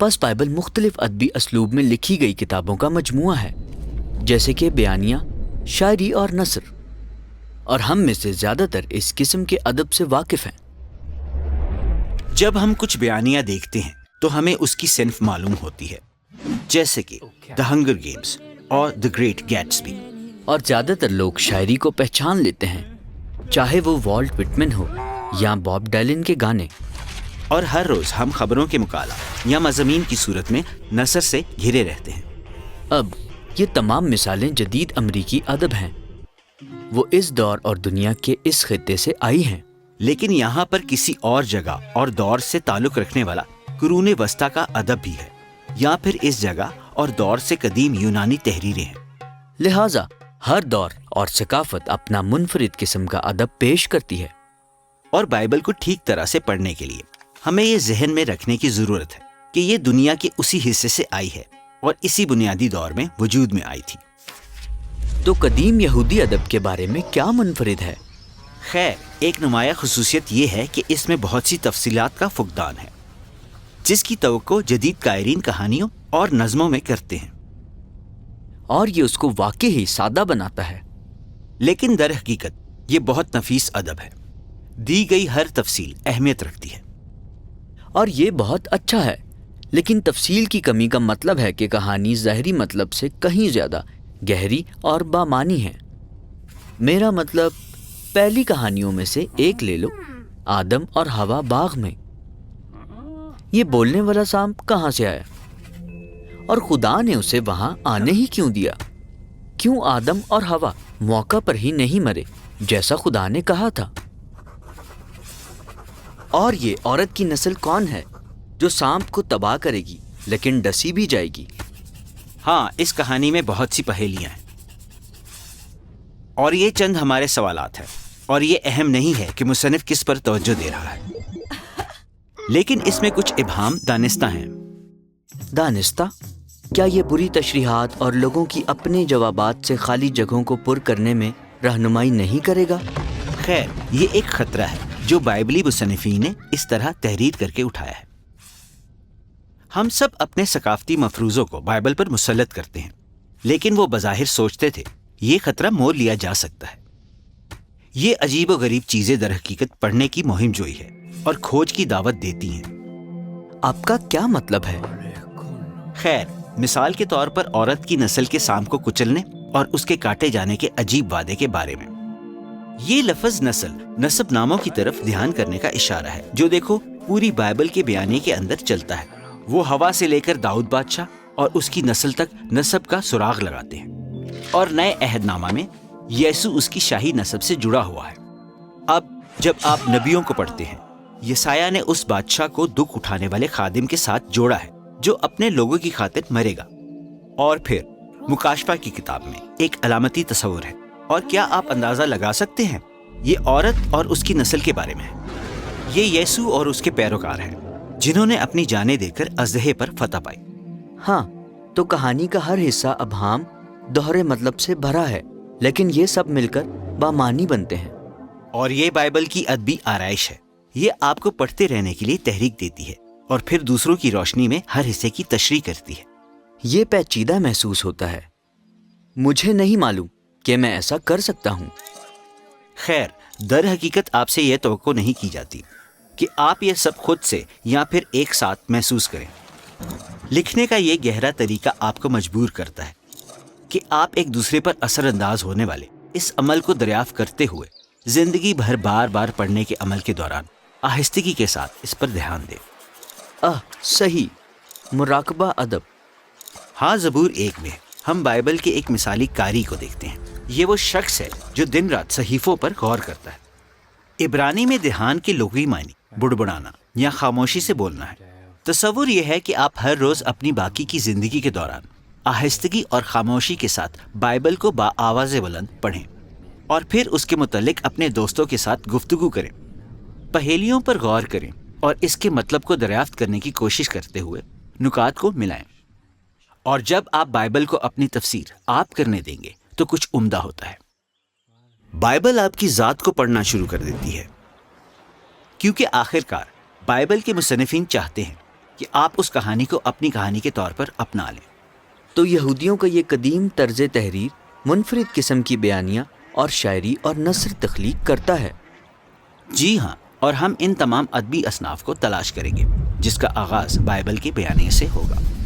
پس بائبل مختلف ادبی اسلوب میں لکھی گئی کتابوں کا مجموعہ ہے، جیسے کہ بیانیہ، شاعری اور نثر، اور ہم میں سے زیادہ تر اس قسم کے ادب سے واقف ہیں۔ جب ہم کچھ بیانیہ دیکھتے ہیں تو ہمیں اس کی صنف معلوم ہوتی ہے، جیسے کہ دا ہنگر گیمز اور دا گریٹ گیٹسبی۔ اور زیادہ تر لوگ شاعری کو پہچان لیتے ہیں، چاہے وہ والٹ وٹمن ہو یا باب ڈائلن کے گانے۔ اور ہر روز ہم خبروں کے مکالمہ یا مضامین کی صورت میں نثر سے گھرے رہتے ہیں۔ اب یہ تمام مثالیں جدید امریکی ادب ہیں، وہ اس دور اور دنیا کے اس خطے سے آئی ہیں۔ لیکن یہاں پر کسی اور جگہ اور دور سے تعلق رکھنے والا قرون وسطیٰ کا ادب بھی ہے، یا پھر اس جگہ اور دور سے قدیم یونانی تحریریں ہیں۔ لہٰذا ہر دور اور ثقافت اپنا منفرد قسم کا ادب پیش کرتی ہے۔ اور بائبل کو ٹھیک طرح سے پڑھنے کے لیے ہمیں یہ ذہن میں رکھنے کی ضرورت ہے کہ یہ دنیا کے اسی حصے سے آئی ہے اور اسی بنیادی دور میں وجود میں آئی تھی۔ تو قدیم یہودی ادب کے بارے میں کیا منفرد ہے؟ خیر، ایک نمایاں خصوصیت یہ ہے کہ اس میں بہت سی تفصیلات کا فقدان ہے، جس کی توقع جدید قائرین کہانیوں اور نظموں میں کرتے ہیں، اور یہ اس کو واقعی ہی سادہ بناتا ہے۔ لیکن در حقیقت یہ بہت نفیس ادب ہے۔ دی گئی ہر تفصیل اہمیت رکھتی ہے۔ اور یہ بہت اچھا ہے، لیکن تفصیل کی کمی کا مطلب ہے کہ کہانی ظاہری مطلب سے کہیں زیادہ گہری اور بامعنی ہے۔ میرا مطلب پہلی کہانیوں میں سے ایک لے لو، آدم اور ہوا باغ میں۔ یہ بولنے والا سانپ کہاں سے آیا؟ اور خدا نے اسے وہاں آنے ہی کیوں دیا؟ کیوں آدم اور ہوا موقع پر ہی نہیں مرے جیسا خدا نے کہا تھا؟ اور یہ عورت کی نسل کون ہے جو سانپ کو تباہ کرے گی لیکن ڈسی بھی جائے گی؟ ہاں، اس کہانی میں بہت سی پہیلیاں ہیں، اور یہ چند ہمارے سوالات ہیں، اور یہ اہم نہیں ہے کہ مصنف کس پر توجہ دے رہا ہے، لیکن اس میں کچھ ابہام دانستہ ہیں۔ دانستہ؟ کیا یہ بری تشریحات اور لوگوں کی اپنے جوابات سے خالی جگہوں کو پر کرنے میں رہنمائی نہیں کرے گا؟ خیر، یہ ایک خطرہ ہے جو بائبلی مصنفین نے اس طرح تحریر کر کے اٹھایا ہے۔ ہم سب اپنے ثقافتی مفروضوں کو بائبل پر مسلط کرتے ہیں، لیکن وہ بظاہر سوچتے تھے یہ خطرہ مول لیا جا سکتا ہے۔ یہ عجیب و غریب چیزیں در حقیقت پڑھنے کی مہم جوئی ہے اور کھوج کی دعوت دیتی ہیں۔ آپ کا کیا مطلب ہے؟ خیر، مثال کے طور پر عورت کی نسل کے سانپ کو کچلنے اور اس کے کاٹے جانے کے عجیب وعدے کے بارے میں۔ یہ لفظ نسل نسب ناموں کی طرف دھیان کرنے کا اشارہ ہے، جو دیکھو پوری بائبل کے بیانیے کے اندر چلتا ہے۔ وہ ہوا سے لے کر داؤد بادشاہ اور اس کی نسل تک نسب کا سراغ لگاتے ہیں، اور نئے عہد نامہ میں یسوع اس کی شاہی نسب سے جڑا ہوا ہے۔ اب جب آپ نبیوں کو پڑھتے ہیں، یسایہ نے اس بادشاہ کو دکھ اٹھانے والے خادم کے ساتھ جوڑا ہے جو اپنے لوگوں کی خاطر مرے گا۔ اور پھر مکاشفہ کی کتاب میں ایک علامتی تصور ہے، اور کیا آپ اندازہ لگا سکتے ہیں؟ یہ عورت اور اس کی نسل کے بارے میں ہے۔ یہ یسوع اور اس کے پیروکار ہیں جنہوں نے اپنی جانیں دے کر اژدہے پر فتح پائی۔ ہاں، تو کہانی کا ہر حصہ ابہام دوہرے مطلب سے بھرا ہے، لیکن یہ سب مل کر بامعنی بنتے ہیں۔ اور یہ بائبل کی ادبی آرائش ہے۔ یہ آپ کو پڑھتے رہنے کے لیے تحریک دیتی ہے، اور پھر دوسروں کی روشنی میں ہر حصے کی تشریح کرتی ہے۔ یہ پیچیدہ محسوس ہوتا ہے۔ مجھے نہیں معلوم کہ میں ایسا کر سکتا ہوں۔ خیر، در حقیقت آپ سے یہ توقع نہیں کی جاتی کہ آپ یہ سب خود سے یا پھر ایک ساتھ محسوس کریں۔ لکھنے کا یہ گہرا طریقہ آپ کو مجبور کرتا ہے کہ آپ ایک دوسرے پر اثر انداز ہونے والے اس عمل کو دریافت کرتے ہوئے زندگی بھر بار بار پڑھنے کے عمل کے دوران آہستگی کے ساتھ اس پر دھیان دیں۔ صحیح، مراقبہ ادب۔ ہاں، زبور 1 میں ہم بائبل کے ایک مثالی قاری کو دیکھتے ہیں۔ یہ وہ شخص ہے جو دن رات صحیفوں پر غور کرتا ہے۔ عبرانی میں دھیان کے لغوی معنی بڑبڑانا یا خاموشی سے بولنا ہے۔ تصور یہ ہے کہ آپ ہر روز اپنی باقی کی زندگی کے دوران آہستگی اور خاموشی کے ساتھ بائبل کو بآواز بلند پڑھیں، اور پھر اس کے متعلق اپنے دوستوں کے ساتھ گفتگو کریں، پہیلیوں پر غور کریں، اور اس کے مطلب کو دریافت کرنے کی کوشش کرتے ہوئے نکات کو ملائیں۔ اور جب آپ بائبل کو اپنی تفسیر آپ کرنے دیں گے تو کچھ عمدہ ہوتا ہے۔ بائبل آپ کی ذات کو پڑھنا شروع کر دیتی ہے، کیونکہ آخر کار بائبل کے مصنفین چاہتے ہیں کہ آپ اس کہانی کو اپنی کہانی کے طور پر اپنا لیں۔ تو یہودیوں کا یہ قدیم طرز تحریر منفرد قسم کی بیانیہ اور شاعری اور نثر تخلیق کرتا ہے۔ جی ہاں، اور ہم ان تمام ادبی اصناف کو تلاش کریں گے جس کا آغاز بائبل کے بیانیے سے ہوگا۔